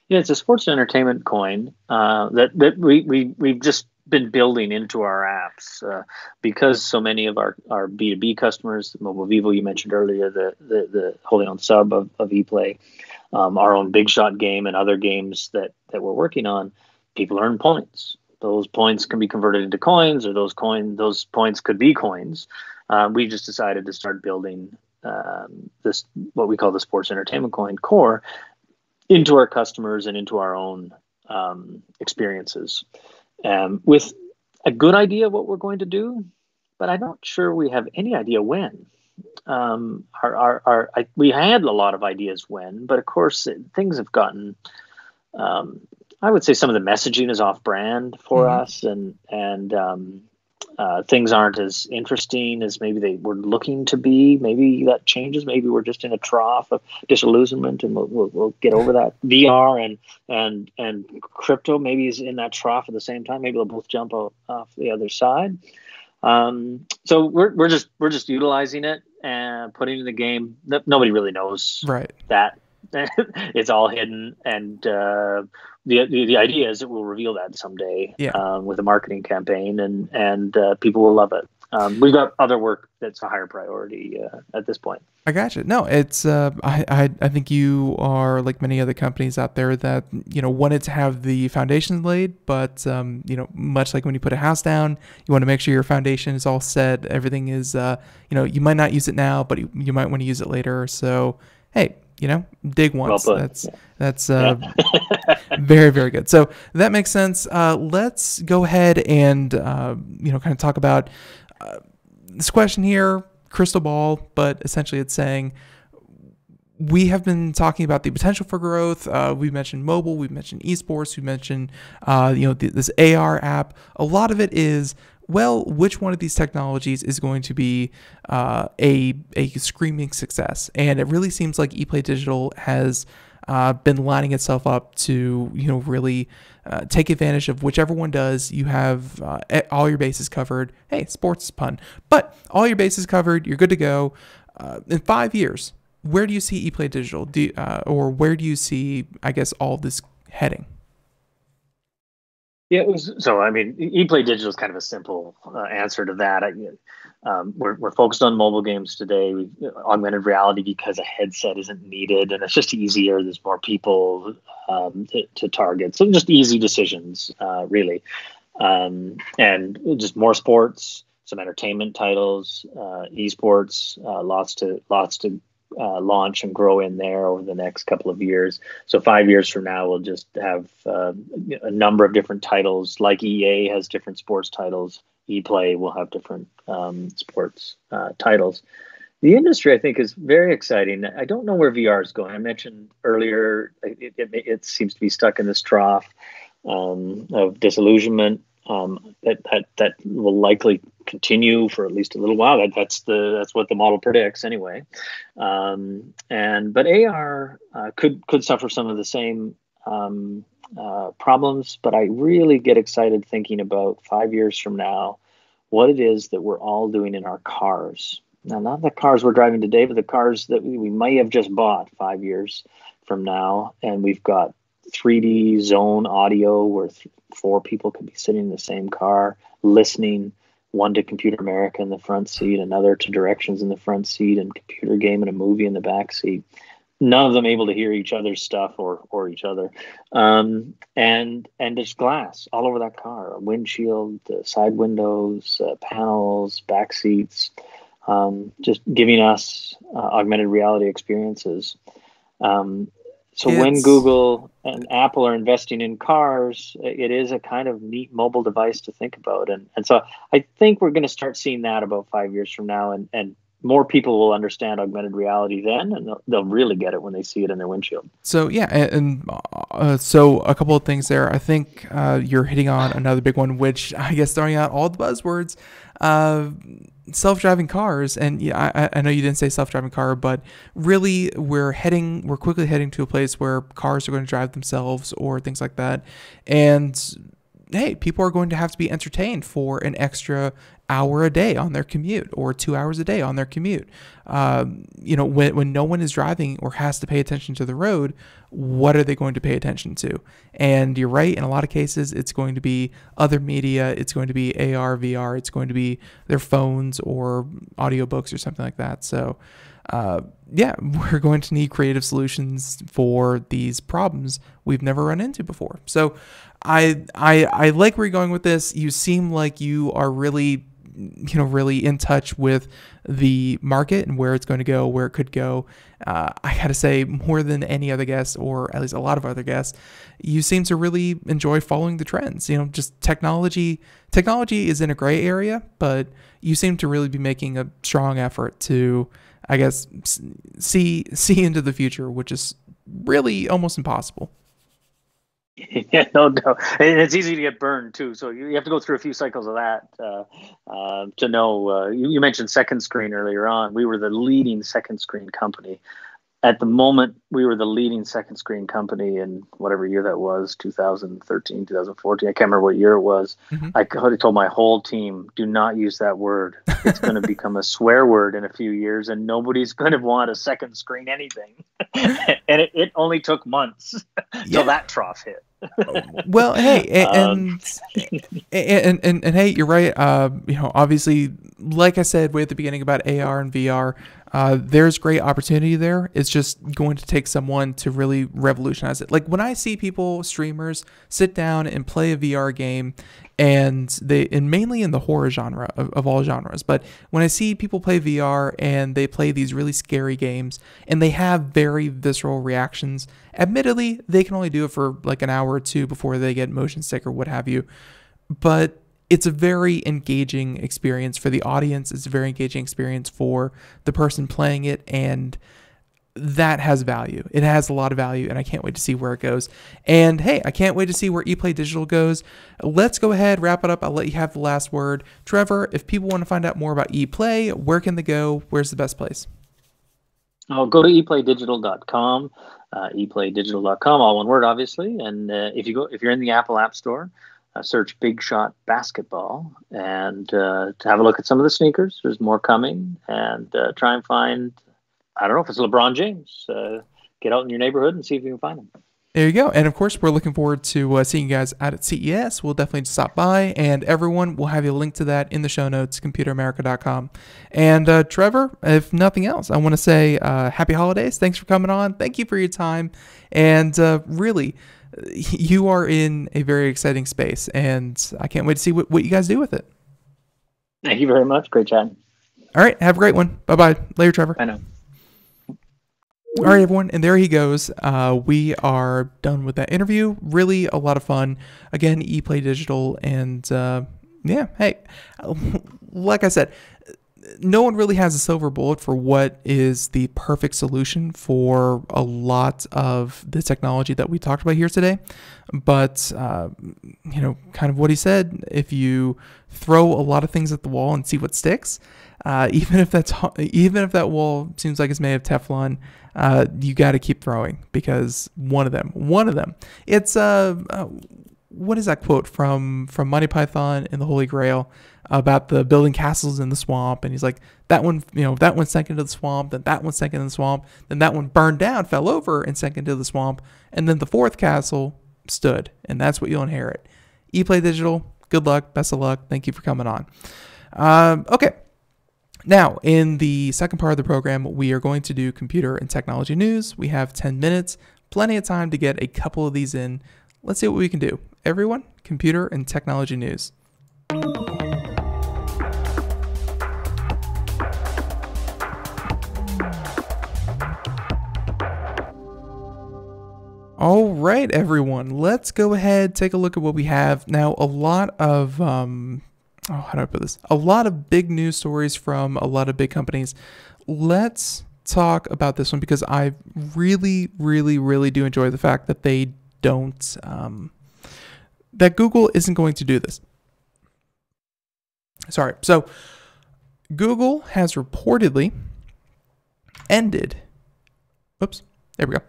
Yeah, it's a sports and entertainment coin that we've just been building into our apps because so many of our B2B customers, Mobile Vivo you mentioned earlier, the wholly owned sub of ePlay, our own Big Shot game and other games that we're working on, people earn points. Those points can be converted into coins, or those points could be coins. We just decided to start building this, what we call the sports entertainment coin core, into our customers and into our own experiences, with a good idea of what we're going to do, but I'm not sure we have any idea when. We had a lot of ideas when, but of course things have gotten. I would say some of the messaging is off brand for us, and things aren't as interesting as maybe they were looking to be. Maybe that changes. Maybe we're just in a trough of disillusionment, and we'll get over that. VR and crypto maybe is in that trough at the same time. Maybe they'll both jump off the other side. So we're just utilizing it and putting it in the game. Nobody really knows that. It's all hidden, and the idea is that we'll reveal that someday with a marketing campaign, and people will love it. We've got other work that's a higher priority at this point. I got you. No, it's I think you are like many other companies out there that wanted to have the foundation laid, but much like when you put a house down, you want to make sure your foundation is all set. Everything is you might not use it now, but you might want to use it later. So hey, dig once. Well that's very, very good. So that makes sense. Let's go ahead and kind of talk about this question here, crystal ball, but essentially it's saying we have been talking about the potential for growth. We've mentioned mobile, we've mentioned esports, we've mentioned this AR app. A lot of it is, well, which one of these technologies is going to be a screaming success? And it really seems like ePlay Digital has been lining itself up to really take advantage of whichever one does. You have all your bases covered. Hey, sports pun, but all your bases covered. You're good to go. In 5 years, where do you see ePlay Digital? Or where do you see, I guess, all this heading? Yeah, ePlay Digital is kind of a simple answer to that. We're focused on mobile games today. Augmented reality, because a headset isn't needed, and it's just easier. There's more people to target, so just easy decisions, really, and just more sports, some entertainment titles, esports, lots to launch and grow in there over the next couple of years. So 5 years from now, we'll just have a number of different titles. Like EA has different sports titles, ePlay will have different sports titles. The industry, I think, is very exciting. I don't know where VR is going. I mentioned earlier it seems to be stuck in this trough of disillusionment. That will likely continue for at least a little while. That's what the model predicts anyway. But AR could suffer some of the same problems, but I really get excited thinking about 5 years from now, what it is that we're all doing in our cars. Now, not the cars we're driving today, but the cars that we might have just bought 5 years from now. And we've got 3D zone audio where 4 people could be sitting in the same car, listening, one to Computer America in the front seat, another to Directions in the front seat, and Computer Game and a movie in the back seat. None of them able to hear each other's stuff or each other. And there's glass all over that car, a windshield, side windows, panels, back seats, just giving us augmented reality experiences. When Google and Apple are investing in cars, it is a kind of neat mobile device to think about. And so I think we're going to start seeing that about 5 years from now. And more people will understand augmented reality then, and they'll really get it when they see it in their windshield. So yeah, so a couple of things there. I think you're hitting on another big one, which I guess throwing out all the buzzwords, self-driving cars. And yeah, I know you didn't say self-driving car, but really we're quickly heading to a place where cars are going to drive themselves or things like that. And hey, people are going to have to be entertained for an extra hour a day on their commute or 2 hours a day on their commute. When no one is driving or has to pay attention to the road, what are they going to pay attention to? And you're right, in a lot of cases, it's going to be other media. It's going to be AR, VR. It's going to be their phones or audiobooks or something like that. So we're going to need creative solutions for these problems we've never run into before. So I like where you're going with this. You seem like you are really in touch with the market and where it's going to go, where it could go. I gotta say, more than any other guest, or at least a lot of other guests, you seem to really enjoy following the trends. Just technology is in a gray area, but you seem to really be making a strong effort to, I guess, see into the future, which is really almost impossible. Yeah, no doubt. And it's easy to get burned too. So you have to go through a few cycles of that to know. You mentioned second screen earlier on. We were the leading second screen company. At the moment, we were the leading second screen company in whatever year that was, 2013, 2014. I can't remember what year it was. Mm-hmm. I told my whole team, do not use that word. It's going to become a swear word in a few years, and nobody's going to want a second screen anything. And it only took months till that trough hit. Well, hey, and hey, you're right. Obviously, like I said way at the beginning about AR and VR, there's great opportunity there. It's just going to take someone to really revolutionize it. Like when I see streamers sit down and play a VR game, and mainly in the horror genre of all genres, but when I see people play VR and they play these really scary games and they have very visceral reactions, admittedly, they can only do it for like an hour or two before they get motion sick or what have you. But it's a very engaging experience for the audience. It's a very engaging experience for the person playing it, and that has value. It has a lot of value, and I can't wait to see where it goes. And hey, I can't wait to see where ePlay Digital goes. Let's go ahead, wrap it up. I'll let you have the last word. Trevor, if people want to find out more about ePlay, where can they go? Where's the best place? I'll go to eplaydigital.com, eplaydigital.com, all one word, obviously. And if you're in the Apple App Store, search Big Shot Basketball and to have a look at some of the sneakers. There's more coming, and try and find, I don't know if it's LeBron James. Get out in your neighborhood and see if you can find him. There you go. And of course, we're looking forward to seeing you guys out at CES. We'll definitely stop by, and everyone will have a link to that in the show notes, computeramerica.com. And Trevor, if nothing else, I want to say happy holidays. Thanks for coming on. Thank you for your time. And really, you are in a very exciting space, and I can't wait to see what you guys do with it. Thank you very much. Great chatting. All right. Have a great one. Bye-bye. Later, Trevor. I know. All right, everyone, and there he goes. We are done with that interview. Really a lot of fun. Again, ePlay Digital, and hey, like I said, no one really has a silver bullet for what is the perfect solution for a lot of the technology that we talked about here today. But, kind of what he said, if you throw a lot of things at the wall and see what sticks, Even if that wall seems like it's made of Teflon, you got to keep throwing, because one of them. It's what is that quote from Monty Python and the Holy Grail about the building castles in the swamp? And he's like, that one sank into the swamp, then that one sank into the swamp, then that one burned down, fell over, and sank into the swamp, and then the fourth castle stood, and that's what you'll inherit. ePlay Digital, good luck, best of luck. Thank you for coming on. Okay. Now, in the second part of the program, we are going to do computer and technology news. We have 10 minutes, plenty of time to get a couple of these in. Let's see what we can do. Everyone, computer and technology news. All right, everyone, let's go ahead, take a look at what we have. Now, a lot of, how do I put this? A lot of big news stories from a lot of big companies. Let's talk about this one, because I really, really, really do enjoy the fact that they don't, that Google isn't going to do this. Sorry. So Google has reportedly ended, there we go.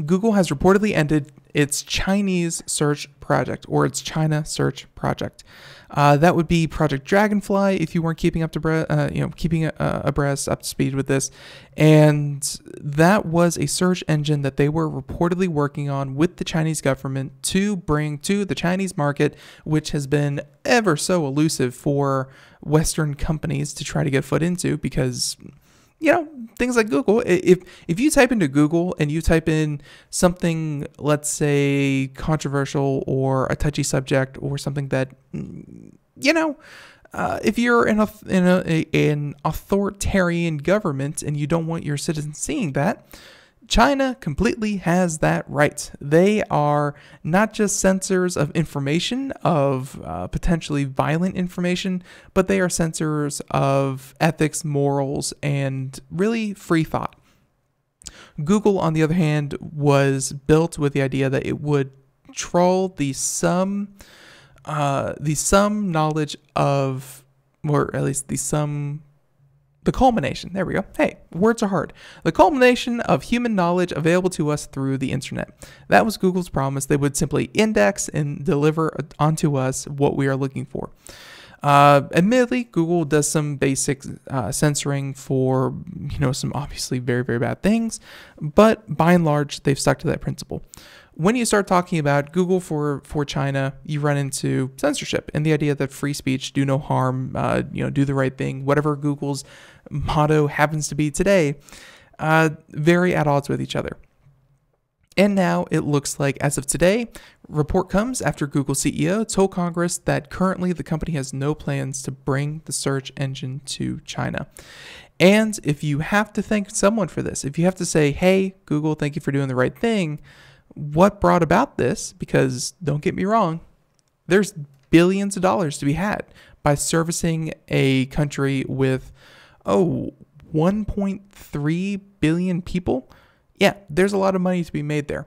Google has reportedly ended its Chinese search project, or its China search project. That would be Project Dragonfly, if you weren't keeping up to keeping abreast, up to speed with this. And that was a search engine that they were reportedly working on with the Chinese government to bring to the Chinese market, which has been ever so elusive for Western companies to try to get a foot into, because things like Google, if you type into Google and you type in something, let's say controversial or a touchy subject, or something that, if you're in an authoritarian government and you don't want your citizens seeing that, China completely has that right. They are not just censors of information, of potentially violent information, but they are censors of ethics, morals, and really free thought. Google, on the other hand, was built with the idea that it would troll the sum knowledge of, or at least the culmination, there we go. Hey, words are hard. The culmination of human knowledge available to us through the internet. That was Google's promise. They would simply index and deliver onto us what we are looking for. Admittedly, Google does some basic censoring for, some obviously very, very bad things, but by and large, they've stuck to that principle. When you start talking about Google for China, you run into censorship and the idea that free speech, do no harm, do the right thing, whatever Google's motto happens to be today, very at odds with each other. And now it looks like, as of today, report comes after Google CEO told Congress that currently the company has no plans to bring the search engine to China. And if you have to thank someone for this, if you have to say, hey, Google, thank you for doing the right thing, what brought about this? Because don't get me wrong, there's billions of dollars to be had by servicing a country with, 1.3 billion people. Yeah, there's a lot of money to be made there.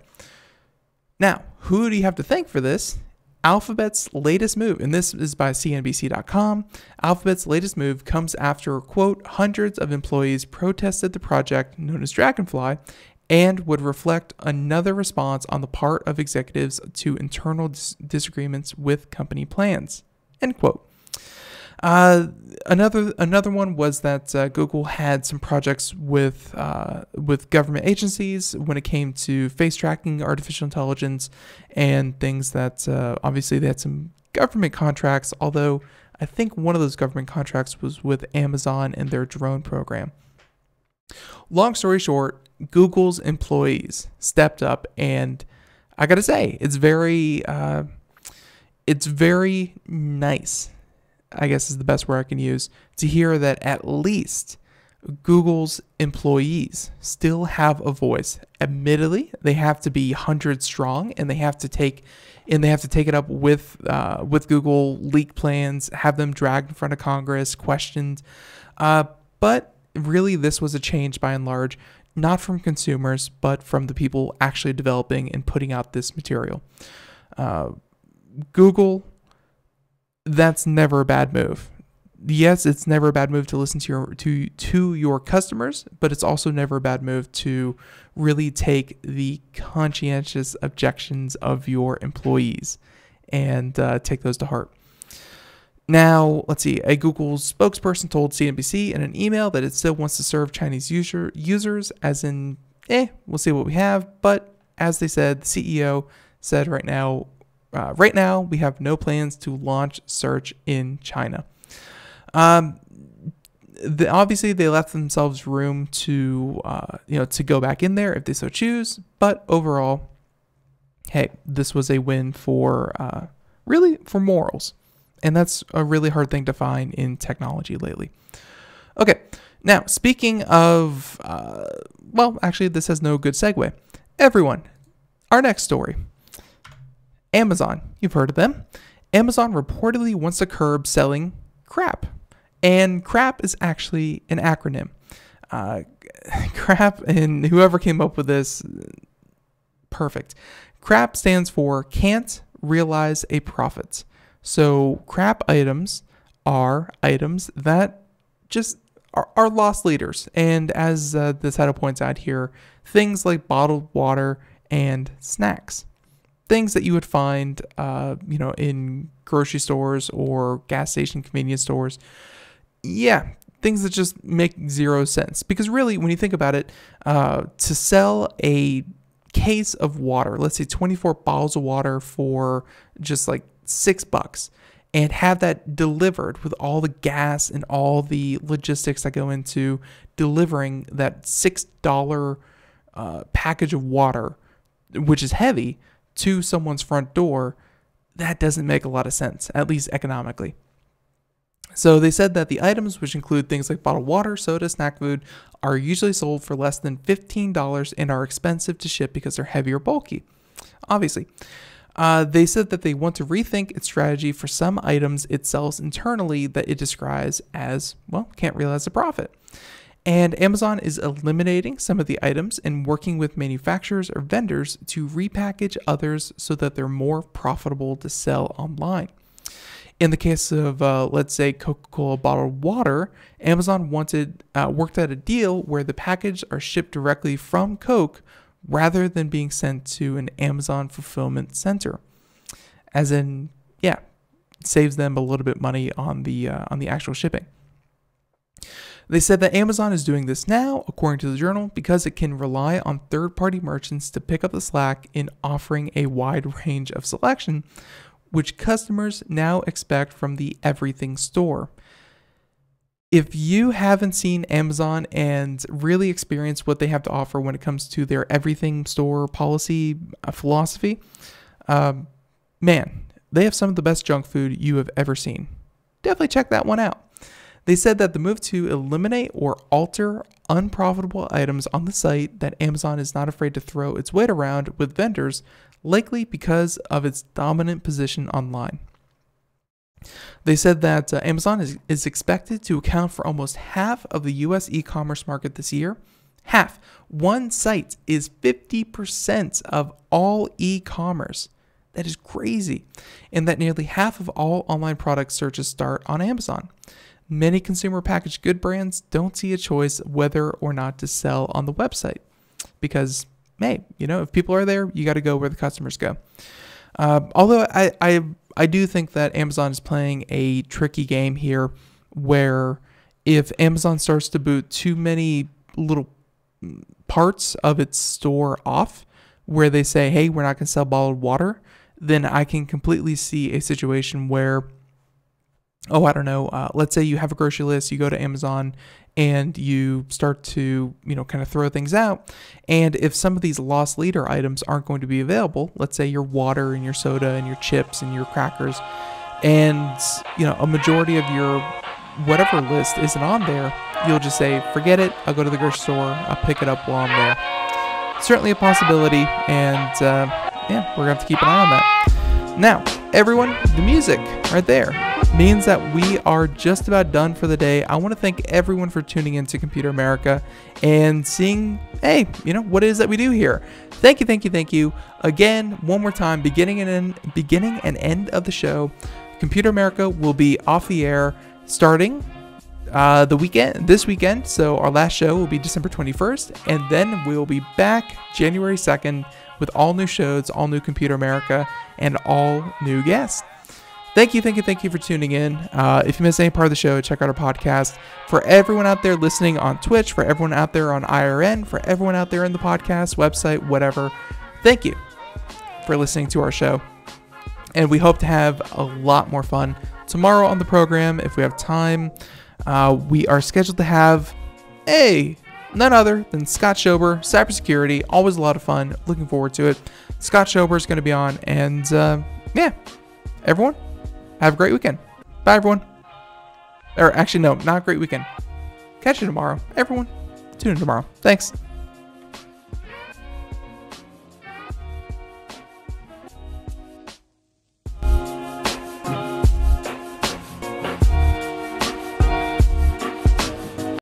Now, who do you have to thank for this? Alphabet's latest move, and this is by Cnbc.com. Alphabet's latest move comes after, quote, hundreds of employees protested the project known as Dragonfly, and would reflect another response on the part of executives to internal disagreements with company plans, end quote. Another one was that Google had some projects with government agencies when it came to face tracking, artificial intelligence, and things that obviously they had some government contracts, although I think one of those government contracts was with Amazon and their drone program. Long story short, Google's employees stepped up, and I gotta say, it's very nice, I guess is the best word I can use, to hear that at least Google's employees still have a voice. Admittedly, they have to be 100 strong, and they have to take it up with Google, leak plans, have them dragged in front of Congress, questioned. But really, this was a change by and large, not from consumers, but from the people actually developing and putting out this material. Google, that's never a bad move. yes, it's never a bad move to listen to your customers, but it's also never a bad move to really take the conscientious objections of your employees and take those to heart. Now, let's see. A Google spokesperson told CNBC in an email that it still wants to serve Chinese users, as in, we'll see what we have. But as they said, the CEO said right now we have no plans to launch search in China. Obviously, they left themselves room to to go back in there if they so choose. But overall, hey, this was a win for really for morals. And that's a really hard thing to find in technology lately. Okay, now speaking of, actually this has no good segue. Everyone, our next story. Amazon, you've heard of them. Amazon reportedly wants to curb selling CRaP. And CRaP is actually an acronym. CRaP, and whoever came up with this, perfect. CRaP stands for Can't Realize a Profit. So CRaP items are items that just are loss leaders. And as the title points out here, things like bottled water and snacks. Things that you would find, in grocery stores or gas station convenience stores. Yeah, things that just make zero sense. Because really, when you think about it, to sell a case of water, let's say 24 bottles of water for just like $6, and have that delivered with all the gas and all the logistics that go into delivering that $6 package of water, which is heavy, to someone's front door, that doesn't make a lot of sense, at least economically. So they said that the items, which include things like bottled water, soda, snack food, are usually sold for less than $15 and are expensive to ship because they're heavy or bulky. Obviously. They said that they want to rethink its strategy for some items it sells internally that it describes as, can't realize a profit. And Amazon is eliminating some of the items and working with manufacturers or vendors to repackage others so that they're more profitable to sell online. In the case of, let's say, Coca-Cola bottled water, Amazon worked out a deal where the package are shipped directly from Coke rather than being sent to an Amazon fulfillment center. As in, saves them a little bit money on the actual shipping. They said that Amazon is doing this now, according to the Journal, because it can rely on third-party merchants to pick up the slack in offering a wide range of selection, which customers now expect from the everything store. If you haven't seen Amazon and really experienced what they have to offer when it comes to their everything store policy philosophy, man, they have some of the best junk food you have ever seen. Definitely check that one out. They said that the move to eliminate or alter unprofitable items on the site that Amazon is not afraid to throw its weight around with vendors, likely because of its dominant position online. They said that Amazon is expected to account for almost half of the U.S. e-commerce market this year. Half. One site is 50% of all e-commerce. That is crazy. And that nearly half of all online product searches start on Amazon. Many consumer packaged good brands don't see a choice whether or not to sell on the website. Because, hey, if people are there, you got to go where the customers go. Although I do think that Amazon is playing a tricky game here where if Amazon starts to boot too many little parts of its store off where they say, hey, we're not going to sell bottled water, then I can completely see a situation where, let's say you have a grocery list, you go to Amazon and you start to, kind of throw things out. And if some of these loss leader items aren't going to be available, let's say your water and your soda and your chips and your crackers, and, a majority of your whatever list isn't on there, you'll just say, forget it, I'll go to the grocery store, I'll pick it up while I'm there. Certainly a possibility, and we're going to have to keep an eye on that. Now, everyone, the music right there means that we are just about done for the day. I want to thank everyone for tuning in to Computer America and seeing, what it is that we do here. Thank you. Again, one more time, beginning and end of the show. Computer America will be off the air starting this weekend. So our last show will be December 21st, and then we'll be back January 2nd with all new shows, all new Computer America, and all new guests. Thank you for tuning in. If you missed any part of the show, check out our podcast. For everyone out there listening on Twitch, for everyone out there on IRN, for everyone out there in the podcast website, whatever, thank you for listening to our show. And we hope to have a lot more fun tomorrow on the program if we have time. We are scheduled to have none other than Scott Schober, cybersecurity. Always a lot of fun. Looking forward to it. Scott Schober is going to be on. And everyone, have a great weekend. Bye, everyone. Or actually, no, not a great weekend. Catch you tomorrow. Everyone, tune in tomorrow. Thanks.